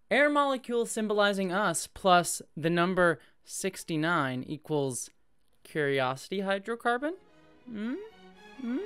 Air molecule symbolizing us plus the number 69 equals curiosity hydrocarbon? Hmm? Hmm?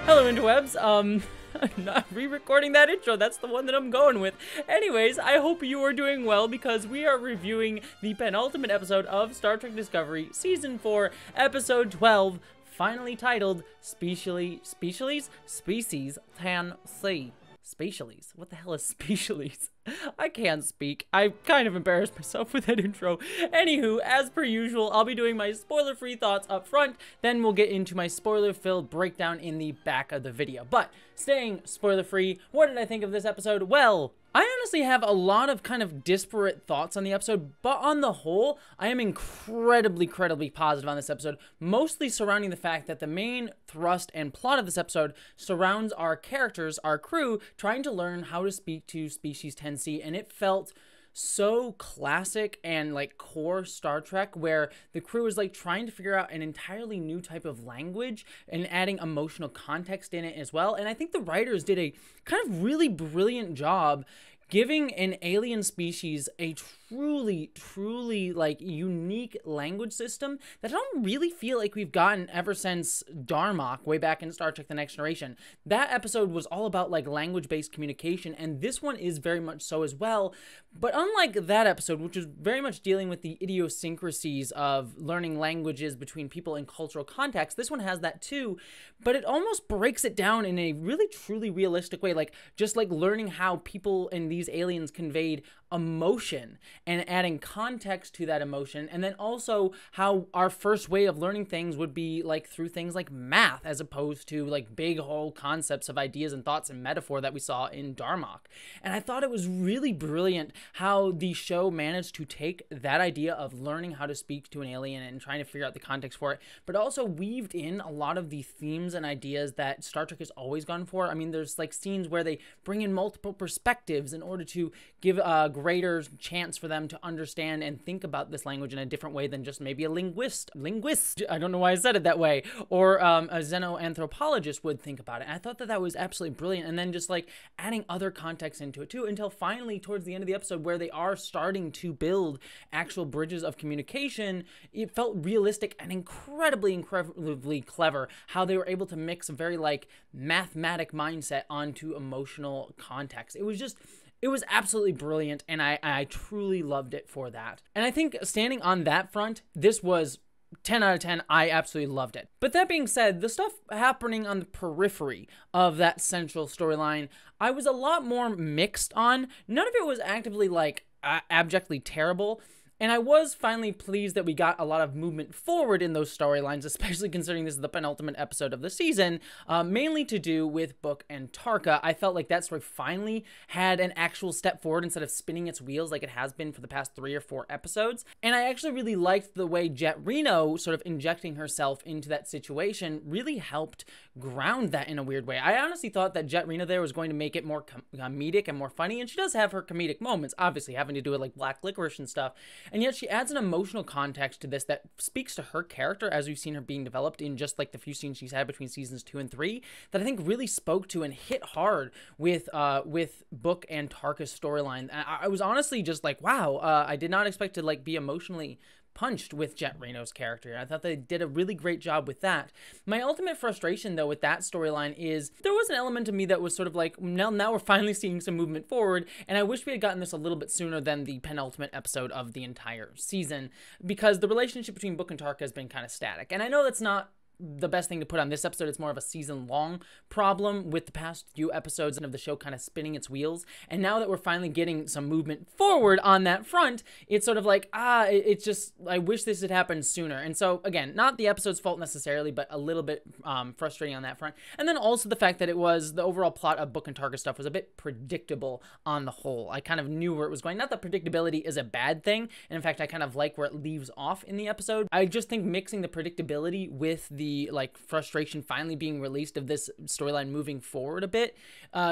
Hello, interwebs. I'm not re-recording that intro. That's the one that I'm going with. Anyways, I hope you are doing well because we are reviewing the penultimate episode of Star Trek Discovery, Season 4, Episode 12, finally titled Species Tan C. Specialies. What the hell is specialies? I can't speak. I kind of embarrassed myself with that intro. Anywho, as per usual, I'll be doing my spoiler-free thoughts up front, then we'll get into my spoiler-filled breakdown in the back of the video. But, staying spoiler-free, what did I think of this episode? Well, I honestly have a lot of kind of disparate thoughts on the episode, but on the whole, I am incredibly positive on this episode, mostly surrounding the fact that the main thrust and plot of this episode surrounds our characters, our crew, trying to learn how to speak to Species 10C, and it felt so classic and like core Star Trek, where the crew is like trying to figure out an entirely new type of language and adding emotional context in it as well. And I think the writers did a kind of really brilliant job giving an alien species a truly like unique language system that I don't really feel like we've gotten ever since Darmok way back in Star Trek The Next Generation. That episode was all about like language-based communication, and this one is very much so as well. But unlike that episode, which is very much dealing with the idiosyncrasies of learning languages between people in cultural context, this one has that too, but it almost breaks it down in a really truly realistic way, like just like learning how people and these aliens conveyed emotion and adding context to that emotion, and then also how our first way of learning things would be like through things like math as opposed to like big whole concepts of ideas and thoughts and metaphor that we saw in Darmok. And I thought it was really brilliant how the show managed to take that idea of learning how to speak to an alien and trying to figure out the context for it, but also weaved in a lot of the themes and ideas that Star Trek has always gone for. I mean, there's like scenes where they bring in multiple perspectives in order to give a greater chance for them to understand and think about this language in a different way than just maybe a linguist, I don't know why I said it that way, or a xenoanthropologist would think about it. And I thought that that was absolutely brilliant, and then just like adding other context into it too, until finally towards the end of the episode where they are starting to build actual bridges of communication. It felt realistic and incredibly clever how they were able to mix a very like mathematic mindset onto emotional context. It was absolutely brilliant, and I truly loved it for that. And I think standing on that front, this was 10 out of 10. I absolutely loved it. But that being said, the stuff happening on the periphery of that central storyline, I was a lot more mixed on. None of it was actively like abjectly terrible. And I was finally pleased that we got a lot of movement forward in those storylines, especially considering this is the penultimate episode of the season, mainly to do with Book and Tarka. I felt like that story finally had an actual step forward instead of spinning its wheels like it has been for the past 3 or 4 episodes. And I actually really liked the way Jet Reno sort of injecting herself into that situation really helped ground that in a weird way. I honestly thought that Jet Reno there was going to make it more comedic and more funny, and she does have her comedic moments, obviously having to do with like black licorice and stuff. And yet she adds an emotional context to this that speaks to her character as we've seen her being developed in just like the few scenes she's had between seasons 2 and 3 that I think really spoke to and hit hard with Book and Tarka's storyline. I was honestly just like, wow, I did not expect to like be emotionally punched with Jet Reno's character. I thought they did a really great job with that. My ultimate frustration, though, with that storyline is there was an element of me that was sort of like, now we're finally seeing some movement forward, and I wish we had gotten this a little bit sooner than the penultimate episode of the entire season, because the relationship between Book and Tarka has been kind of static. And I know that's not the best thing to put on this episode. It's more of a season-long problem with the past few episodes and of the show kind of spinning its wheels. And now that we're finally getting some movement forward on that front, it's sort of like, it's just, I wish this had happened sooner. And so, again, not the episode's fault necessarily, but a little bit frustrating on that front. And then also the fact that it was, the overall plot of Book and Tarka stuff was a bit predictable on the whole. I kind of knew where it was going. Not that predictability is a bad thing, and in fact, I kind of like where it leaves off in the episode. I just think mixing the predictability with the like frustration finally being released of this storyline moving forward a bit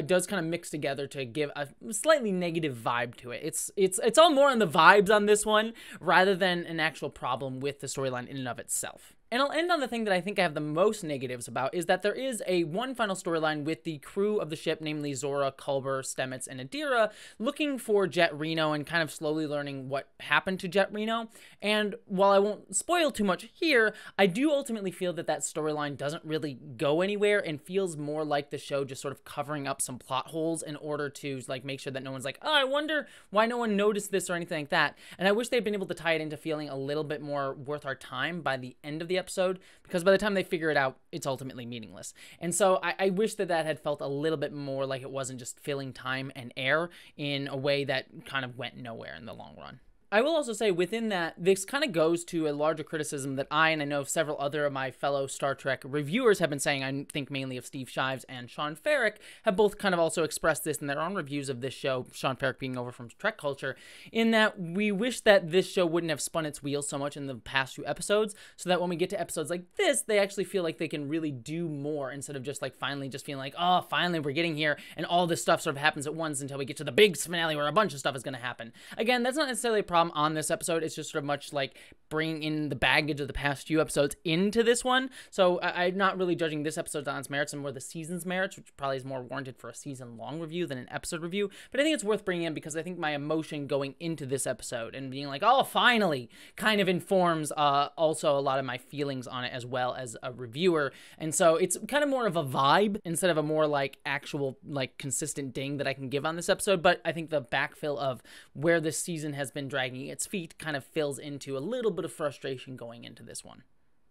does kind of mix together to give a slightly negative vibe to it. It's all more on the vibes on this one rather than an actual problem with the storyline in and of itself. And I'll end on the thing that I think I have the most negatives about, is that there is one final storyline with the crew of the ship, namely Zora, Culber, Stamets, and Adira, looking for Jet Reno and kind of slowly learning what happened to Jet Reno. And while I won't spoil too much here, I do ultimately feel that storyline doesn't really go anywhere and feels more like the show just sort of covering up some plot holes in order to like make sure that no one's like, oh, I wonder why no one noticed this or anything like that. And I wish they'd been able to tie it into feeling a little bit more worth our time by the end of the episode, because by the time they figure it out, it's ultimately meaningless. And so I wish that had felt a little bit more like it wasn't just filling time and air in a way that kind of went nowhere in the long run. I will also say within that, this kind of goes to a larger criticism that I know several other of my fellow Star Trek reviewers have been saying. I think mainly of Steve Shives and Sean Ferrick have both kind of also expressed this in their own reviews of this show, Sean Ferrick being over from Trek Culture, in that we wish that this show wouldn't have spun its wheels so much in the past few episodes, so that when we get to episodes like this, they actually feel like they can really do more instead of just like finally just feeling like, oh, finally we're getting here, and all this stuff sort of happens at once until we get to the big finale where a bunch of stuff is going to happen. Again, that's not necessarily a problem on this episode. It's just sort of much like bringing in the baggage of the past few episodes into this one. So I'm not really judging this episode on its merits and more the season's merits, which probably is more warranted for a season-long review than an episode review. But I think it's worth bringing in because I think my emotion going into this episode and being like, oh, finally, kind of informs also a lot of my feelings on it as well as a reviewer. And so it's kind of more of a vibe instead of a more like actual like consistent ding that I can give on this episode. But I think the backfill of where this season has been dragging its feet kind of fills into a little bit of frustration going into this one.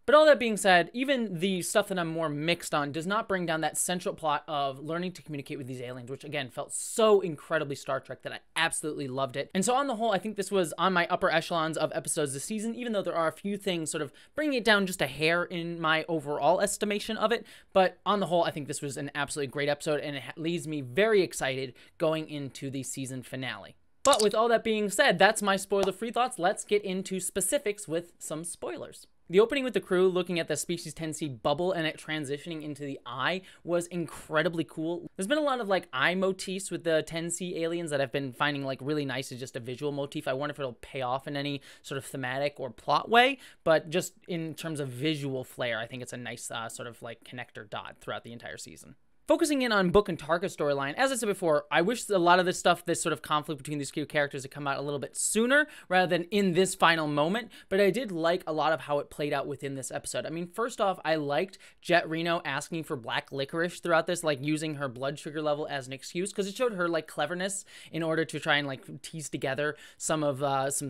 But all that being said, even the stuff that I'm more mixed on does not bring down that central plot of learning to communicate with these aliens, which again felt so incredibly Star Trek that I absolutely loved it. And so on the whole, I think this was on my upper echelons of episodes this season, even though there are a few things sort of bringing it down just a hair in my overall estimation of it. But on the whole, I think this was an absolutely great episode, and it leaves me very excited going into the season finale. But with all that being said, that's my spoiler-free thoughts. Let's get into specifics with some spoilers. The opening with the crew looking at the Species 10C bubble and it transitioning into the eye was incredibly cool. There's been a lot of like eye motifs with the 10C aliens that I've been finding like really nice as just a visual motif. I wonder if it'll pay off in any sort of thematic or plot way, but just in terms of visual flair, I think it's a nice sort of like connector dot throughout the entire season. Focusing in on Book and Tarka's storyline, as I said before, I wish a lot of this stuff, this sort of conflict between these two characters had come out a little bit sooner rather than in this final moment, but I did like a lot of how it played out within this episode. I mean, first off, I liked Jet Reno asking for black licorice throughout this, like using her blood sugar level as an excuse, because it showed her like cleverness in order to try and like tease together some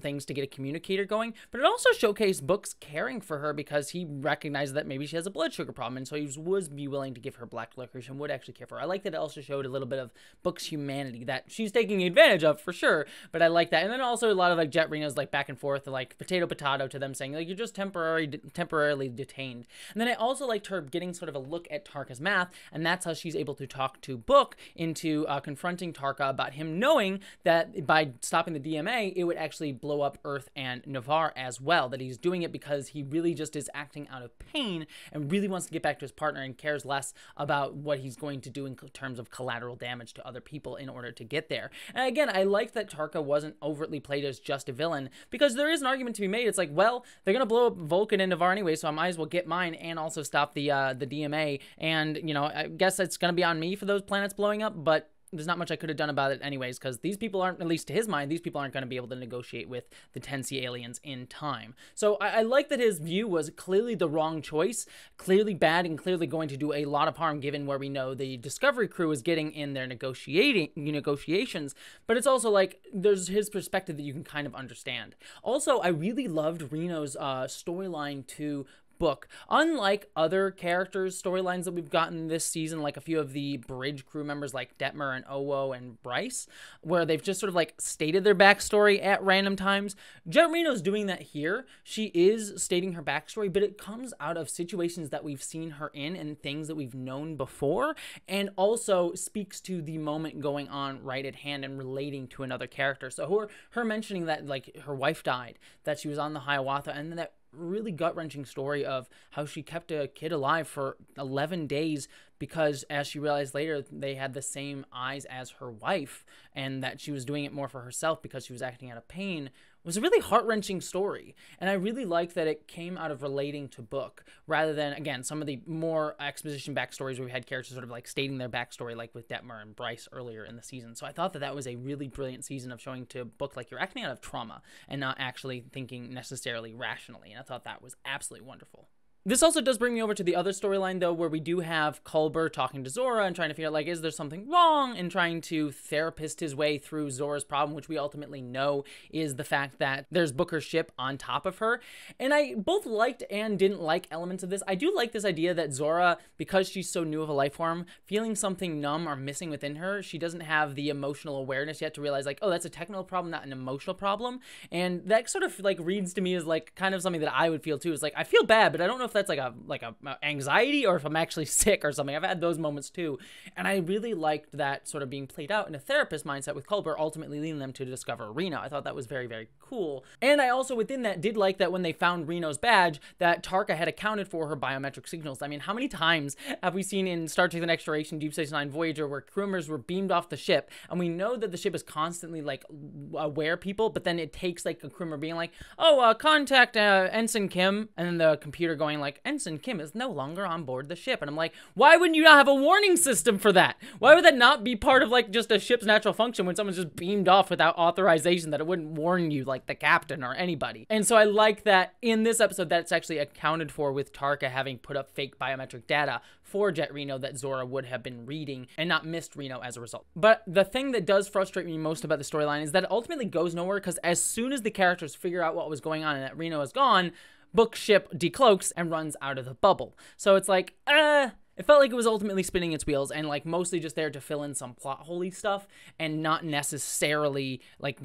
things to get a communicator going, but it also showcased Book's caring for her because he recognized that maybe she has a blood sugar problem, and so he would be willing to give her black licorice and would actually care for her. I like that it also showed a little bit of Book's humanity that she's taking advantage of for sure, but I like that. And then also a lot of like Jet Reno's like back and forth, like potato to them saying like you're just temporarily detained. And then I also liked her getting sort of a look at Tarka's math, and that's how she's able to talk to Book into confronting Tarka about him knowing that by stopping the DMA, it would actually blow up Earth and Navarre as well, that he's doing it because he really just is acting out of pain and really wants to get back to his partner and cares less about what he's going to do in terms of collateral damage to other people in order to get there. And again, I like that Tarka wasn't overtly played as just a villain, because there is an argument to be made. It's like, well, they're gonna blow up Vulcan and Navarre anyway, so I might as well get mine and also stop the DMA. And you know, I guess it's gonna be on me for those planets blowing up, but there's not much I could have done about it anyways, because these people aren't, at least to his mind, these people aren't going to be able to negotiate with the 10C aliens in time. So I like that his view was clearly the wrong choice, clearly bad, and clearly going to do a lot of harm given where we know the Discovery crew is getting in their negotiations, but it's also like there's his perspective that you can kind of understand. Also, I really loved Reno's storyline to Book. Unlike other characters' storylines that we've gotten this season, like a few of the bridge crew members like Detmer and Owo and Bryce, where they've just sort of like stated their backstory at random times, Jet Reno's doing that here. She is stating her backstory, but it comes out of situations that we've seen her in and things that we've known before, and also speaks to the moment going on right at hand and relating to another character. So her mentioning that like her wife died, that she was on the Hiawatha, and then that really gut-wrenching story of how she kept a kid alive for 11 days because, as she realized later, they had the same eyes as her wife, and that she was doing it more for herself because she was acting out of pain, was a really heart-wrenching story. And I really like that it came out of relating to Book rather than, again, some of the more exposition backstories where we had characters sort of like stating their backstory, like with Detmer and Bryce earlier in the season. So I thought that that was a really brilliant season of showing to Book like you're acting out of trauma and not actually thinking necessarily rationally. And I thought that was absolutely wonderful. This also does bring me over to the other storyline, though, where we do have Culber talking to Zora and trying to figure out, like, is there something wrong, and trying to therapist his way through Zora's problem, which we ultimately know is the fact that there's Booker's ship on top of her. And I both liked and didn't like elements of this. I do like this idea that Zora, because she's so new of a life form, feeling something numb or missing within her, she doesn't have the emotional awareness yet to realize, like, oh, that's a technical problem, not an emotional problem. And that sort of, like, reads to me as, like, kind of something that I would feel, too. Is like, I feel bad, but I don't know if that's like a anxiety or if I'm actually sick or something. I've had those moments too. And I really liked that sort of being played out in a therapist mindset with Culber, ultimately leading them to discover Reno. I thought that was very, very cool. And I also within that did like that when they found Reno's badge, that Tarka had accounted for her biometric signals. I mean, how many times have we seen in Star Trek The Next Generation, Deep Space Nine, Voyager, where crew members were beamed off the ship, and we know that the ship is constantly like aware people, but then it takes like a crew member being like, oh, contact Ensign Kim, and then the computer going like, Ensign Kim is no longer on board the ship. And I'm like, why wouldn't you not have a warning system for that? Why would that not be part of like just a ship's natural function when someone's just beamed off without authorization, that it wouldn't warn you, like the captain or anybody? And so I like that in this episode that's actually accounted for with Tarka having put up fake biometric data for Jet Reno that Zora would have been reading and not missed Reno as a result. But the thing that does frustrate me most about the storyline is that it ultimately goes nowhere, because as soon as the characters figure out what was going on and that Reno is gone, Book's ship decloaks and runs out of the bubble. So it's like, it felt like it was ultimately spinning its wheels and like mostly just there to fill in some plot holy stuff and not necessarily like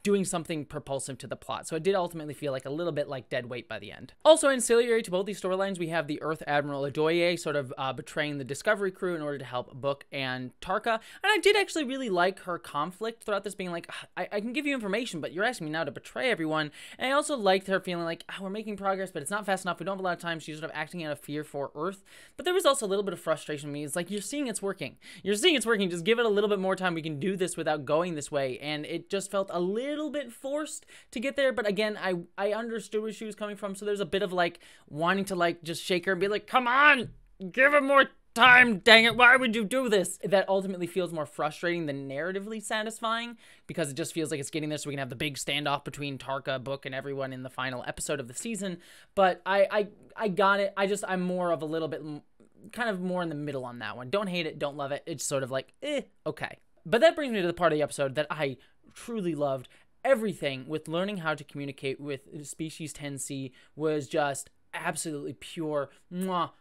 doing something propulsive to the plot. So it did ultimately feel like a little bit like dead weight by the end. Also ancillary to both these storylines, we have the Earth Admiral Odoye sort of betraying the Discovery crew in order to help Book and Tarka. And I did actually really like her conflict throughout this, being like, I can give you information, but you're asking me now to betray everyone. And I also liked her feeling like, we're making progress, but it's not fast enough. We don't have a lot of time. She's sort of acting out of fear for Earth. But there was also a little bit of frustration with me. It's like, you're seeing it's working. You're seeing it's working. Just give it a little bit more time. We can do this without going this way. And it just felt a little bit forced to get there, but again, I understood where she was coming from, so there's a bit of like wanting to like just shake her and be like, come on, give it more time, dang it, why would you do this? That ultimately feels more frustrating than narratively satisfying, because it just feels like it's getting there so we can have the big standoff between Tarka, Book, and everyone in the final episode of the season. But I got it. I'm more of a little bit kind of more in the middle on that one. Don't hate it, don't love it. It's sort of like, okay. But that brings me to the part of the episode that I truly loved. Everything with learning how to communicate with Species 10C was just absolutely pure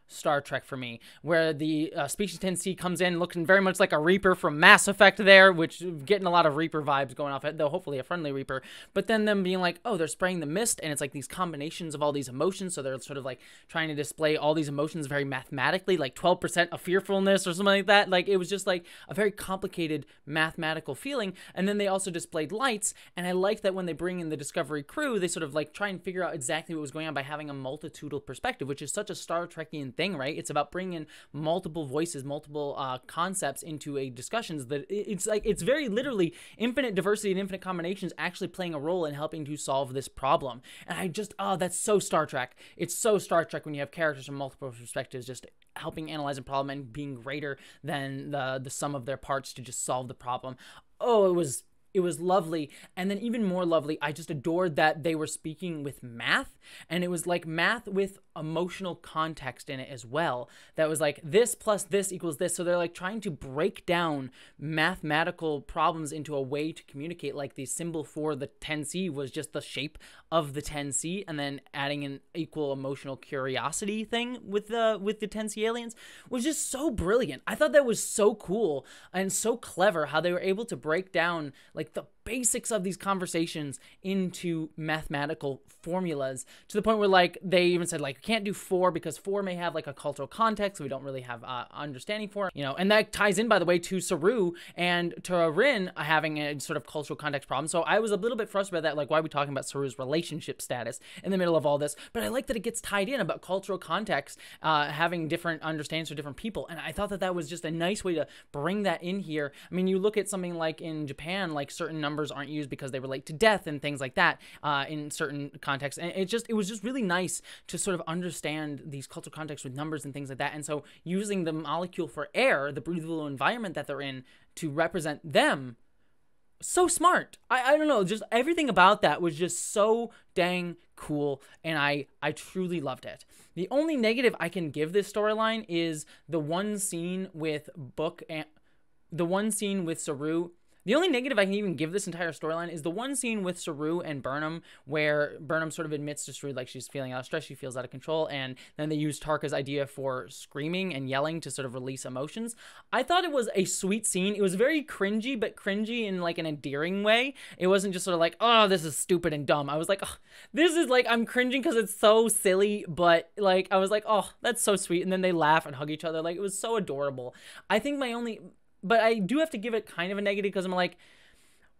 Star Trek for me, where the Species 10C comes in looking very much like a Reaper from Mass Effect there, which getting a lot of Reaper vibes going off it, though hopefully a friendly Reaper, but then them being like, oh, they're spraying the mist, and it's like these combinations of all these emotions, so they're sort of like trying to display all these emotions very mathematically, like 12% of fearfulness or something like that. Like, it was just like a very complicated mathematical feeling. And then they also displayed lights, and I like that when they bring in the Discovery crew, they sort of like try and figure out exactly what was going on by having a multitudinal perspective, which is such a Star Trekian thing, right? It's about bringing multiple voices, multiple concepts into a discussions that it's like, it's very literally infinite diversity and infinite combinations actually playing a role in helping to solve this problem. And I just, that's so Star Trek. It's so Star Trek when you have characters from multiple perspectives just helping analyze a problem and being greater than the sum of their parts to just solve the problem. Oh, it was lovely. And then even more lovely, I just adored that they were speaking with math, and it was like math with emotional context in it as well. That was like, this plus this equals this. So they're like trying to break down mathematical problems into a way to communicate. Like the symbol for the 10C was just the shape of the 10C, and then adding an equal emotional curiosity thing with the 10C aliens was just so brilliant. I thought that was so cool and so clever how they were able to break down like the basics of these conversations into mathematical formulas, to the point where like they even said like, you can't do 4 because 4 may have like a cultural context so we don't really have understanding for it, you know. And that ties in, by the way, to Saru and to Rin having a sort of cultural context problem. So I was a little bit frustrated by that, like, why are we talking about Saru's relationship status in the middle of all this? But I like that it gets tied in about cultural context, having different understandings for different people, and I thought that that was just a nice way to bring that in here. I mean, you look at something like in Japan, like certain numbers aren't used because they relate to death and things like that in certain contexts. And it was just really nice to sort of understand these cultural contexts with numbers and things like that. And so using the molecule for air, the breathable environment that they're in, to represent them, so smart. I don't know, just everything about that was just so dang cool, and I truly loved it. The only negative I can give this storyline is the one scene with Book and the one scene with Saru. The only negative I can even give this entire storyline is the one scene with Saru and Burnham, where Burnham sort of admits to Saru like she's feeling out of stress, she feels out of control, and then they use Tarka's idea for screaming and yelling to sort of release emotions. I thought it was a sweet scene. It was very cringy, but cringy in like an endearing way. It wasn't just sort of like, oh, this is stupid and dumb. I was like, oh, this is like, I'm cringing because it's so silly, but like, I was like, oh, that's so sweet. And then they laugh and hug each other. Like, it was so adorable. I think but I do have to give it kind of a negative because I'm like,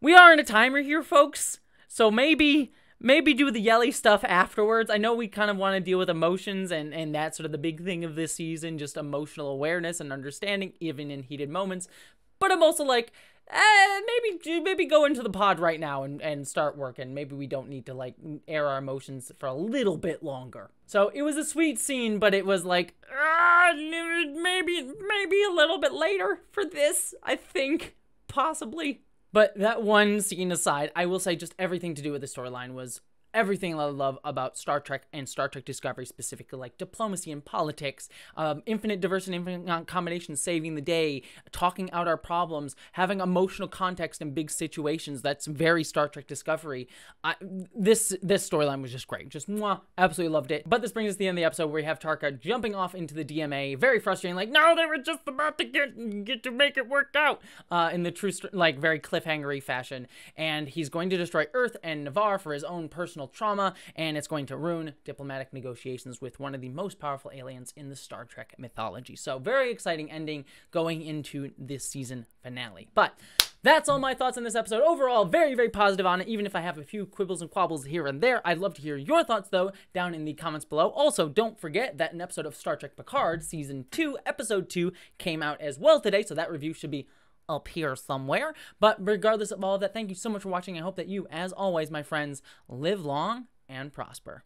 we are in a timer here, folks. So maybe do the yelly stuff afterwards. I know we kind of want to deal with emotions and that's sort of the big thing of this season, just emotional awareness and understanding, even in heated moments. But I'm also like, maybe go into the pod right now and start working. Maybe we don't need to like air our emotions for a little bit longer. So it was a sweet scene, but it was like, maybe a little bit later for this, I think, possibly. But that one scene aside, I will say just everything to do with the storyline was everything I love about Star Trek and Star Trek Discovery, specifically like diplomacy and politics, infinite diversity, infinite combinations, saving the day, talking out our problems, having emotional context in big situations. That's very Star Trek Discovery. This storyline was just great. Just absolutely loved it. But this brings us to the end of the episode where we have Tarka jumping off into the DMA. Very frustrating. Like, no, they were just about to get to make it work out in the true, like, very cliffhangery fashion. And he's going to destroy Earth and Navarre for his own personal trauma, and it's going to ruin diplomatic negotiations with one of the most powerful aliens in the Star Trek mythology. So very exciting ending going into this season finale. But that's all my thoughts on this episode. Overall, very, very positive on it, even if I have a few quibbles and quabbles here and there. I'd love to hear your thoughts, though, down in the comments below. Also, don't forget that an episode of Star Trek Picard, Season 2, Episode 2, came out as well today, so that review should be up here somewhere. But regardless of all of that, thank you so much for watching. I hope that you, as always, my friends, live long and prosper.